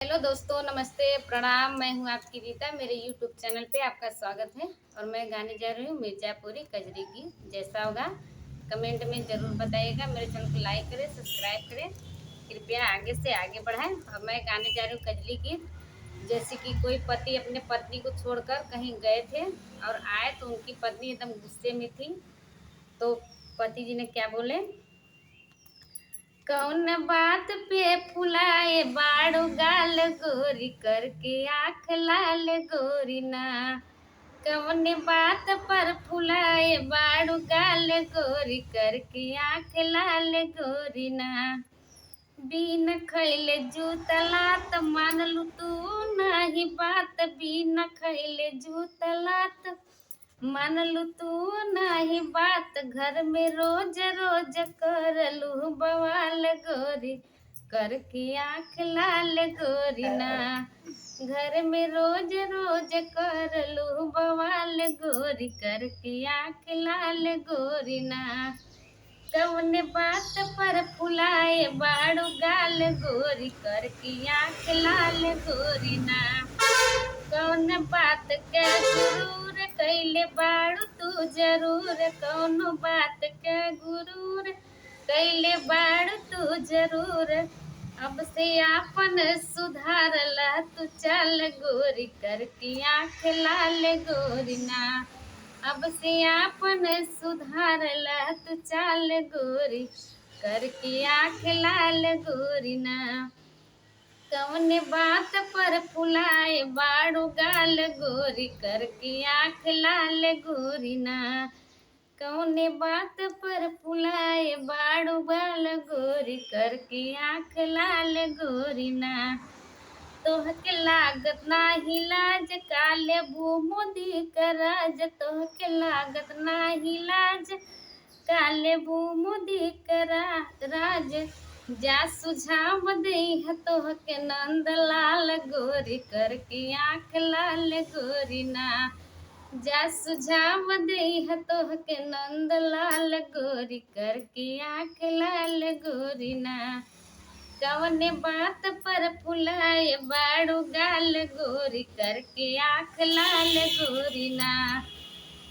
Hello दोस्तों, नमस्ते, प्रणाम। मैं हूं आपकी रीता। मेरे यूट्यूब चैनल पे आपका स्वागत है। और मैं गाने जा रही हूँ मिर्ज़ापुरी कजरी की। जैसा होगा कमेंट में ज़रूर बताइएगा। मेरे चैनल को लाइक करें, सब्सक्राइब करें, कृपया आगे से आगे बढ़ाएं। और मैं गाने जा रही हूँ कजरी गीत। जैसे कि कोई पति अपने पत्नी को छोड़कर कहीं गए थे और आए तो उनकी पत्नी एकदम गुस्से में थी। तो पति जी ने क्या बोले, कौन बात पे फुलाए बाड़ू गाल गोरी करके आँख लाल गोरी ना। कौन बात पर फुलाए बाड़ू गाल गोरी करके आँख लाल गोरी ना। बिन खैले जूतलात मानलू तू नाही बात। बिन खैले जूतलात मानलू तू नाही बात। घर में रोज रोज करलू बवाल गोरी करके आँख लाल गोरी ना। घर में रोज रोज करलू बवाल गोरी करके आँख लाल गोरी ना। कौन बात पर फुलाए बाड़ू गाल गोरी करके आँख लाल गोरी ना। कौन बात के गुरूर कैले बाड़ू तू जरूर। कौन बात के गुरूर कैले बाड़ू तू जरूर। अब से आपन सुधारला तू चल गोरी करके आँख लाल गोरी ना। अब से आपन सुधारला तू चाल गोरी करके आँख लाल गोरी ना। कौन बात पर फुलाए बाड़ू गाल गोरी करके आँख लाल गोरी ना। कौन बात पर फुलाए बाड़ू गाल गोरी करके आँख लाल गोरी ना। तोहके लागत नाही लाज काले मोदी का राज। तोहके लागत नाही लाज काले मोदी का राज। जा सुझाव देह तोहके नंद लाल गोरी करके आँख लाल गोरी ना। जा सुझाव देह तोहके नंद लाल गोरी करके आँख लाल गोरी ना। कौन बात पर फुलाए बाड़ू गाल गोरी करके आँख लाल गोरी ना।